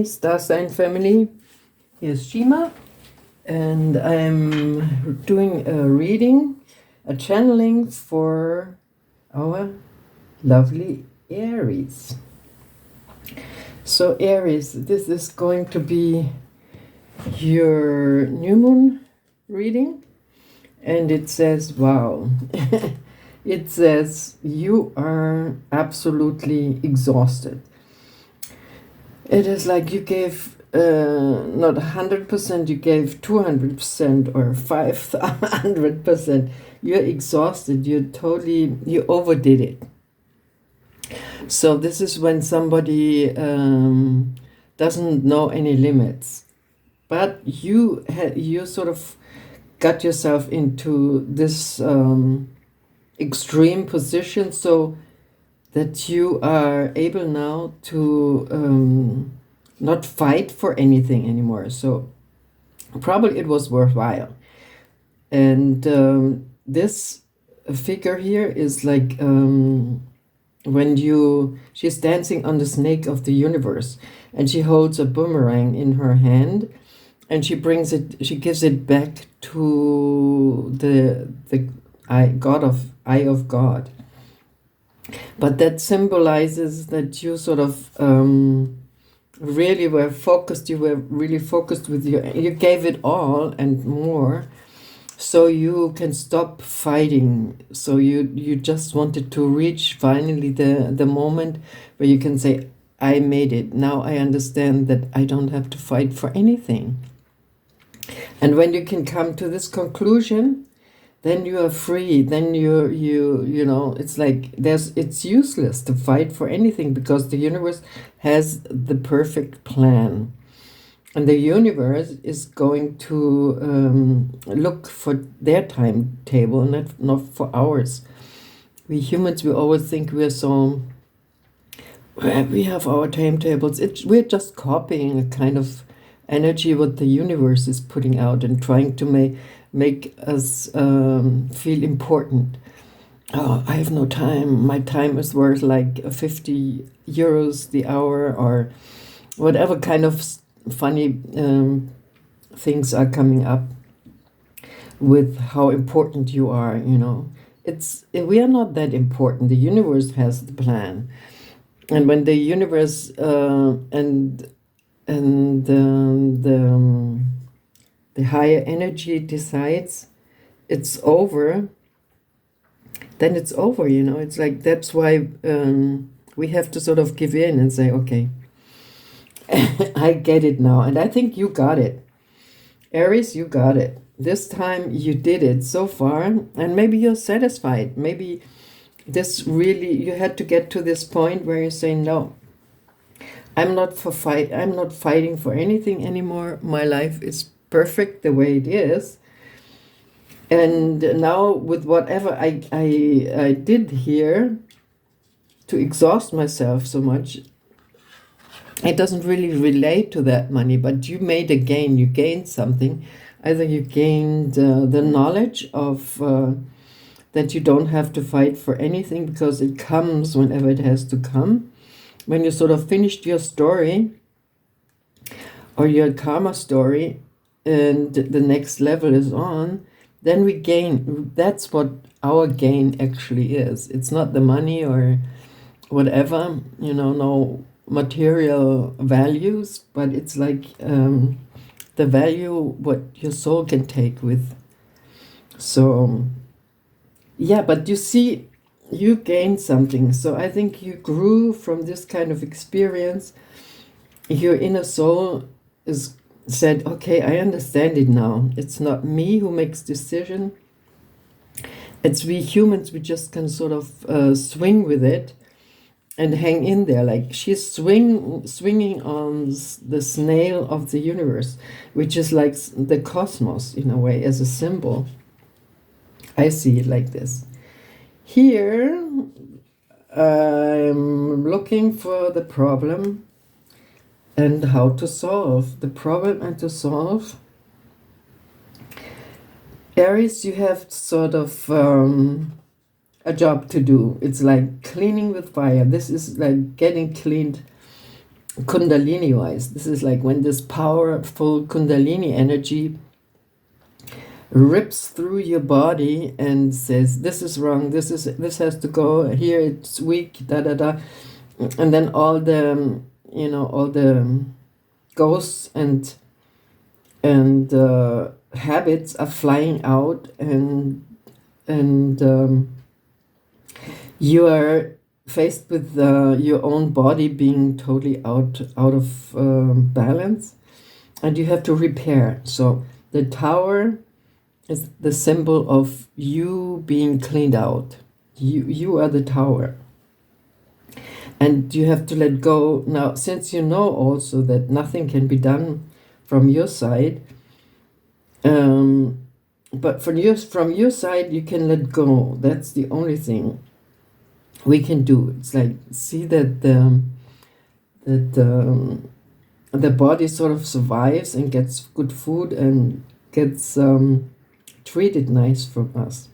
Hi, star sign family. Here's Shima, and I'm doing a reading, a channeling for our lovely Aries. So, Aries, this is going to be your new moon reading, and it says, wow. It says, you are absolutely exhausted. It is like you gave not 100%, you gave 200% or 500%. You're exhausted. You overdid it. So this is when somebody doesn't know any limits, but you sort of got yourself into this extreme position, so that you are able now to not fight for anything anymore. So probably it was worthwhile. And this figure here is like she's dancing on the snake of the universe, and she holds a boomerang in her hand, and she gives it back to the eye of God. But that symbolizes that you sort of really were focused. You were really focused with you gave it all and more, so you can stop fighting. So you just wanted to reach finally the moment where you can say, I made it. Now I understand that I don't have to fight for anything. And when you can come to this conclusion, then you are free. Then you know, it's like it's useless to fight for anything, because the universe has the perfect plan. And the universe is going to look for their timetable, not for ours. We humans, we always think we have our timetables. We're just copying a kind of energy what the universe is putting out and trying to make us feel important. Oh, I have no time. My time is worth like 50 euros the hour, or whatever kind of funny things are coming up with how important you are. You know, we are not that important. The universe has the plan, and when the universe the higher energy decides it's over, then it's over, you know. It's like, that's why we have to sort of give in and say, okay, I get it now. And I think you got it. Aries, you got it. This time you did it so far, and maybe you're satisfied. Maybe you had to get to this point where you say, no, I'm not fighting for anything anymore. My life is perfect the way it is. And now, with whatever I did here to exhaust myself so much, it doesn't really relate to that money, but you made a gain. You gained something. Either you gained the knowledge of that you don't have to fight for anything, because it comes whenever it has to come. When you sort of finished your story or your karma story, and the next level is on, then we gain. That's what our gain actually is. It's not the money or whatever, you know, no material values, but it's like the value what your soul can take with. So yeah, but you see, you gained something. So I think you grew from this kind of experience. Your inner soul said, okay, I understand it now. It's not me who makes decision. It's we humans. We just can sort of swing with it and hang in there. Like she's swinging on the snail of the universe, which is like the cosmos in a way, as a symbol. I see it like this. Here, I'm looking for the problem and how to solve the problem and to solve. Aries, you have sort of a job to do. It's like cleaning with fire. This is like getting cleaned Kundalini wise. This is like when this powerful Kundalini energy rips through your body and says, this is wrong, this has to go here, it's weak, da da da. And then all the all the ghosts and habits are flying out, and you are faced with your own body being totally out of balance, and you have to repair. So the tower is the symbol of you being cleaned out. You are the tower, and you have to let go now, since you know also that nothing can be done from your side. But from your side, you can let go. That's the only thing we can do. It's like, see that the body sort of survives and gets good food and gets treated nice from us.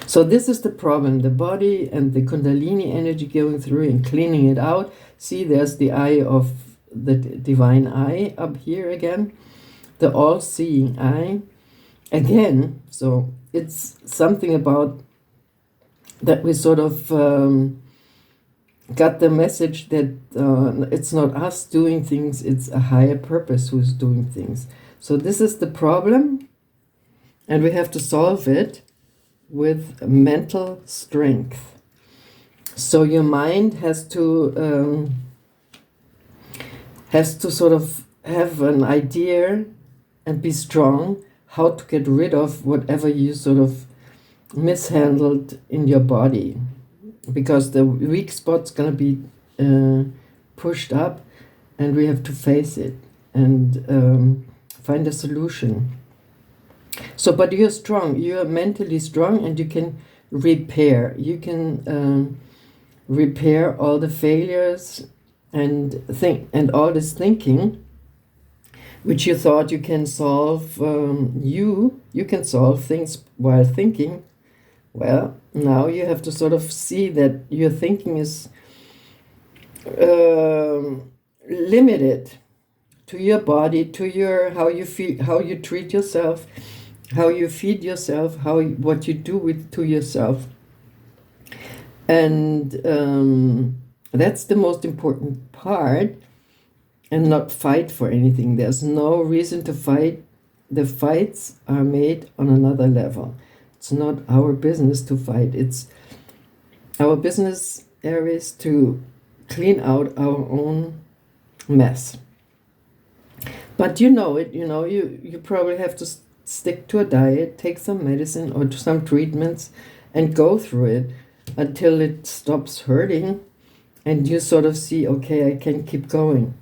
So this is the problem, the body and the Kundalini energy going through and cleaning it out. See, there's the eye of the divine eye up here again, the all-seeing eye again. So it's something about that we sort of got the message that it's not us doing things, it's a higher purpose who's doing things. So this is the problem, and we have to solve it with mental strength. So your mind has to sort of have an idea and be strong how to get rid of whatever you sort of mishandled in your body, because the weak spot's going to be pushed up, and we have to face it and find a solution. So, but you're strong, you're mentally strong, and you can repair. You can repair all the failures and all this thinking, which you thought you can solve. You can solve things while thinking. Well, now you have to sort of see that your thinking is limited to your body, to your how you feel, how you treat yourself, how you feed yourself, what you do to yourself. And that's the most important part, and not fight for anything. There's no reason to fight. The fights are made on another level. It's not our business to fight. It's our business, Aries, to clean out our own mess. But you know it, you probably have to stick to a diet, take some medicine or some treatments, and go through it until it stops hurting, and you sort of see, okay, I can keep going.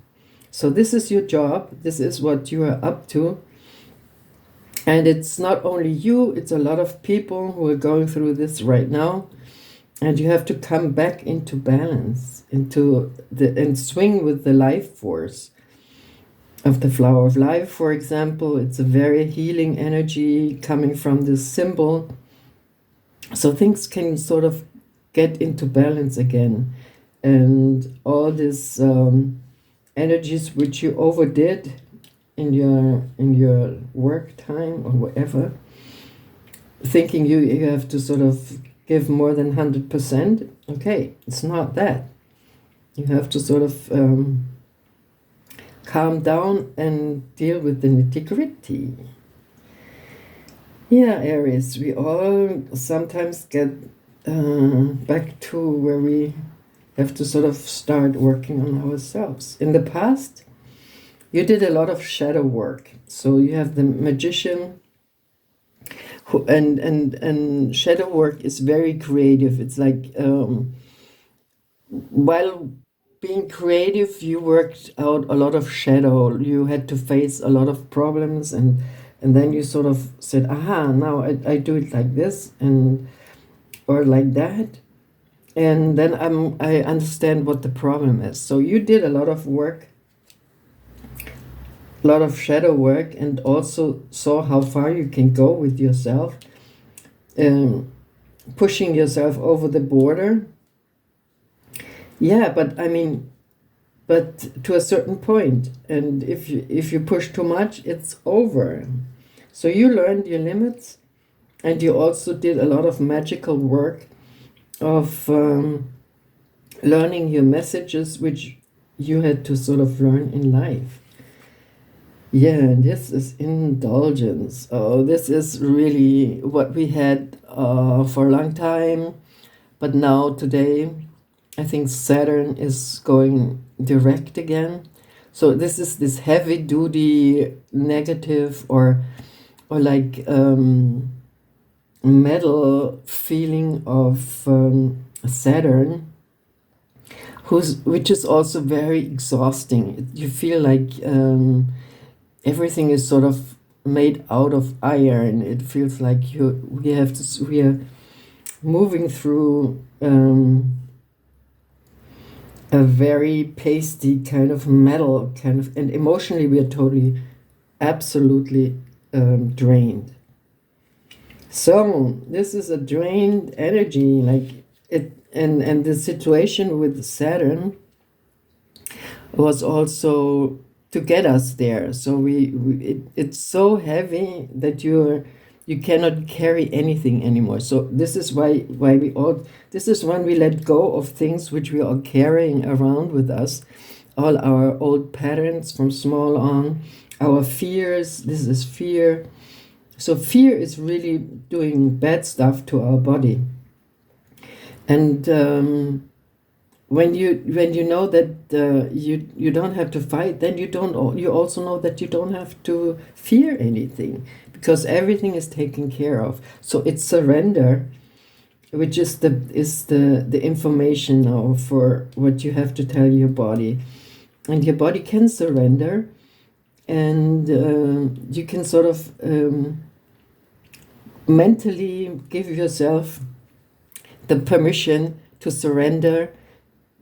So this is your job. This is what you are up to. And it's not only you, it's a lot of people who are going through this right now. And you have to come back into balance, and swing with the life force of the flower of life, for example. It's a very healing energy coming from this symbol. So things can sort of get into balance again. And all these energies which you overdid in your work time or whatever, thinking you have to sort of give more than 100%. Okay, it's not that. You have to sort of calm down and deal with the nitty-gritty. Yeah, Aries, we all sometimes get back to where we have to sort of start working on ourselves. In the past, you did a lot of shadow work. So you have the magician, who, and shadow work is very creative. It's like while being creative, you worked out a lot of shadow. You had to face a lot of problems, and then you sort of said, aha, now I do it like this or like that. And then I understand what the problem is. So you did a lot of work, a lot of shadow work, and also saw how far you can go with yourself, pushing yourself over the border. Yeah, but I mean, but to a certain point. And if you push too much, it's over. So you learned your limits, and you also did a lot of magical work of learning your messages, which you had to sort of learn in life. Yeah, and this is indulgence. Oh, this is really what we had for a long time. But now, today, I think Saturn is going direct again. So this is this heavy duty negative or like metal feeling of Saturn, which is also very exhausting. You feel like everything is sort of made out of iron. It feels like we are moving through a very pasty kind of metal kind of, and emotionally we are totally, absolutely drained. So this is a drained energy, like it, and the situation with Saturn was also to get us there. So it's so heavy that you cannot carry anything anymore. So this is why this is when we let go of things which we are carrying around with us, all our old patterns from small on, our fears. This is fear. So fear is really doing bad stuff to our body. And when you know that you don't have to fight, then you also know that you don't have to fear anything, because everything is taken care of. So it's surrender, which is the information now for what you have to tell your body, and your body can surrender, and you can sort of mentally give yourself the permission to surrender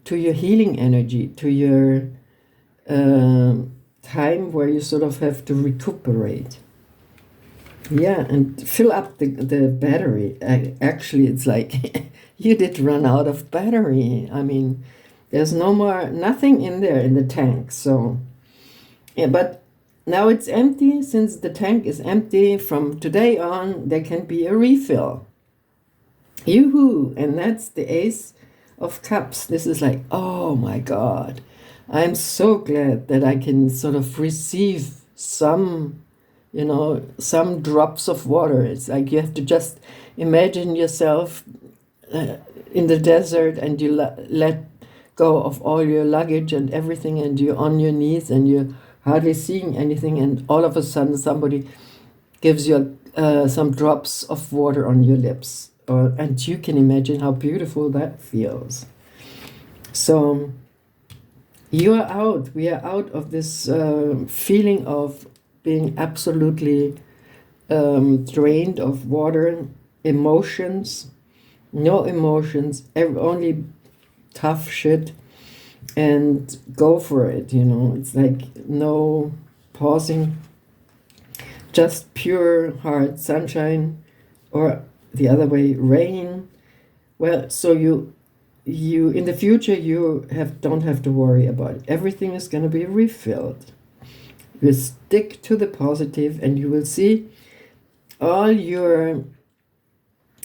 to your healing energy, to your time where you sort of have to recuperate. Yeah, and fill up the battery. Actually, it's like you did run out of battery. I mean, there's nothing in there in the tank. So, yeah, but now it's empty. Since the tank is empty, from today on, there can be a refill. Yoo-hoo! And that's the Ace of Cups. This is like, oh my God, I'm so glad that I can sort of receive some drops of water. It's like you have to just imagine yourself in the desert, and you let go of all your luggage and everything, and you're on your knees and you're hardly seeing anything, and all of a sudden somebody gives you some drops of water on your lips. And you can imagine how beautiful that feels. So we are out of this feeling of being absolutely drained of water, emotions, no emotions, only tough shit, and go for it. It's like no pausing, just pure heart sunshine, or the other way, rain. Well, so you in the future you don't have to worry about it. Everything is going to be refilled. You stick to the positive, and you will see all your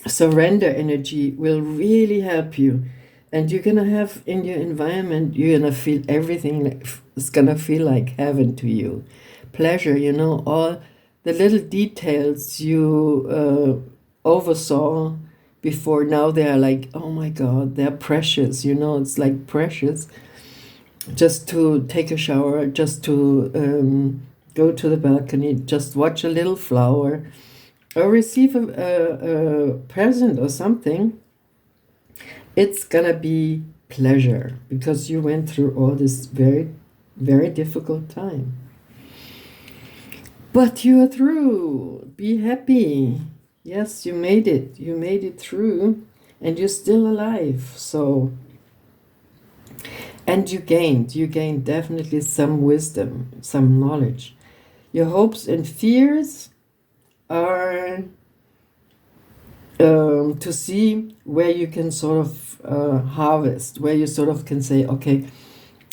surrender energy will really help you. And you're gonna have in your environment, you're gonna feel everything is gonna feel like heaven to you. Pleasure, all the little details you oversaw before, now they're like, oh my God, they're precious. It's like precious just to take a shower, just to go to the balcony, just watch a little flower, or receive a present or something. It's gonna be pleasure, because you went through all this very, very difficult time. But you are through. Be happy. Yes, you made it. You made it through, and you're still alive. So, and you gained definitely some wisdom, some knowledge. Your hopes and fears are to see where you can sort of harvest, where you sort of can say, okay,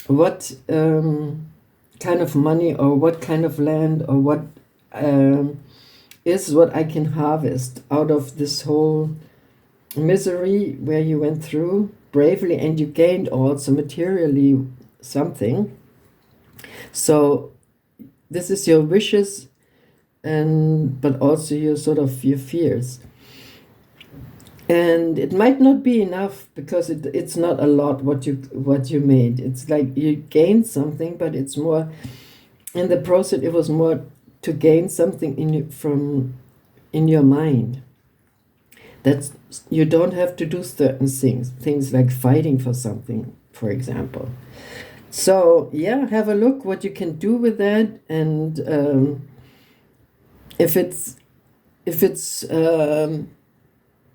what kind of money or what kind of land or what is what I can harvest out of this whole misery where you went through bravely, and you gained also materially something. So this is your wishes, and but also your sort of your fears. And it might not be enough because it's not a lot what you made. It's like you gained something, but it's more in the process. It was more to gain something in your mind. That's, you don't have to do certain things like fighting for something, for example. So yeah, have a look what you can do with that, and if it's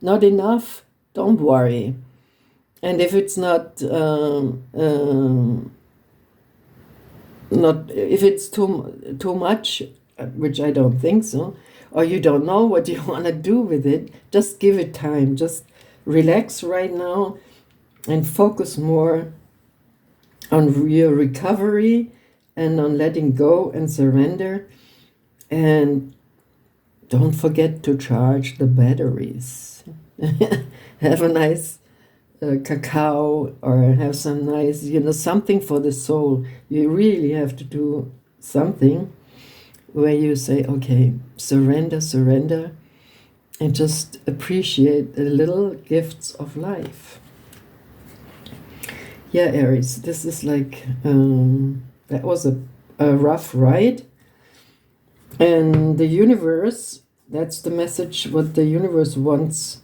not enough, don't worry. And if it's not if it's too much, which I don't think so, or you don't know what you want to do with it, just give it time. Just relax right now and focus more on your recovery and on letting go and surrender. And don't forget to charge the batteries. Have a nice cacao, or have some nice, something for the soul. You really have to do something where you say, okay, surrender, and just appreciate the little gifts of life. Yeah, Aries, this is like, that was a rough ride. And the universe, that's the message, what the universe wants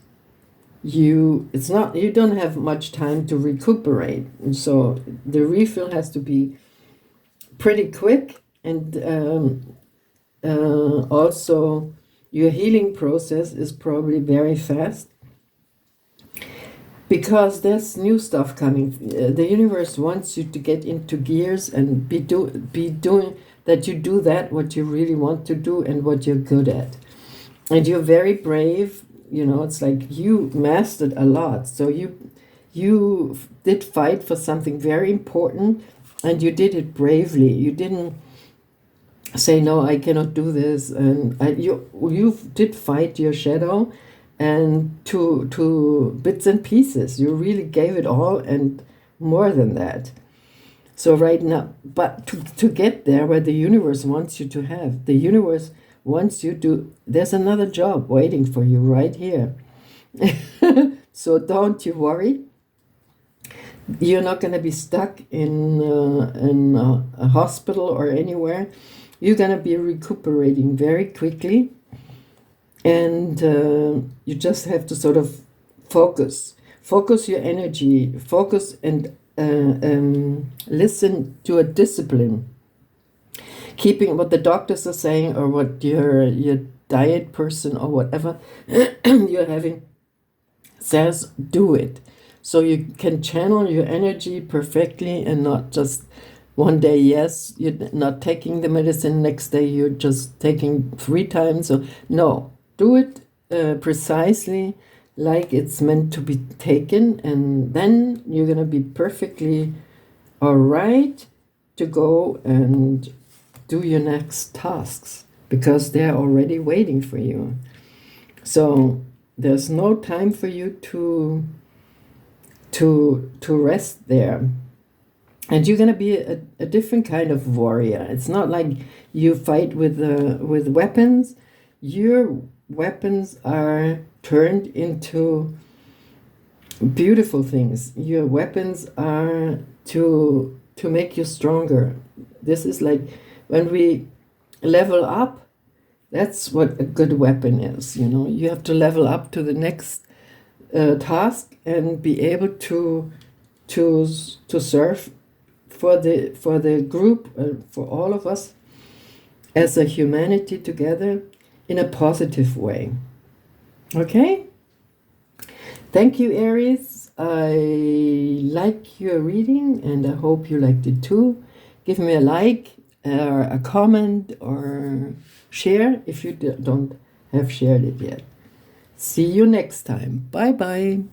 you. It's not, you don't have much time to recuperate. And so the refill has to be pretty quick. And also your healing process is probably very fast, because there's new stuff coming. The universe wants you to get into gears and be doing that. You do that what you really want to do and what you're good at, and you're very brave. It's like you mastered a lot. So you did fight for something very important, and you did it bravely. You didn't say, no, I cannot do this. And you did fight your shadow, and to bits and pieces. You really gave it all, and more than that. So right now, but to get there where the universe wants you to have, the universe wants you to, there's another job waiting for you right here. So don't you worry. You're not going to be stuck in a hospital or anywhere. You're going to be recuperating very quickly. And you just have to sort of focus your energy, focus, and listen to a discipline. Keeping what the doctors are saying, or what your diet person or whatever you're having says, do it. So you can channel your energy perfectly, and not just one day, yes, you're not taking the medicine, next day you're just taking 3 times. So no, do it precisely like it's meant to be taken, and then you're going to be perfectly all right to go and do your next tasks, because they're already waiting for you. So there's no time for you to rest there. And you're going to be a different kind of warrior. It's not like you fight with weapons. Your weapons are turned into beautiful things. Your weapons are to make you stronger. This is like when we level up, that's what a good weapon is. You have to level up to the next task and be able to serve for the group, for all of us as a humanity together in a positive way. Okay? Thank you, Aries. I like your reading, and I hope you liked it too. Give me a like, or a comment, or share if you don't have shared it yet. See you next time. Bye-bye.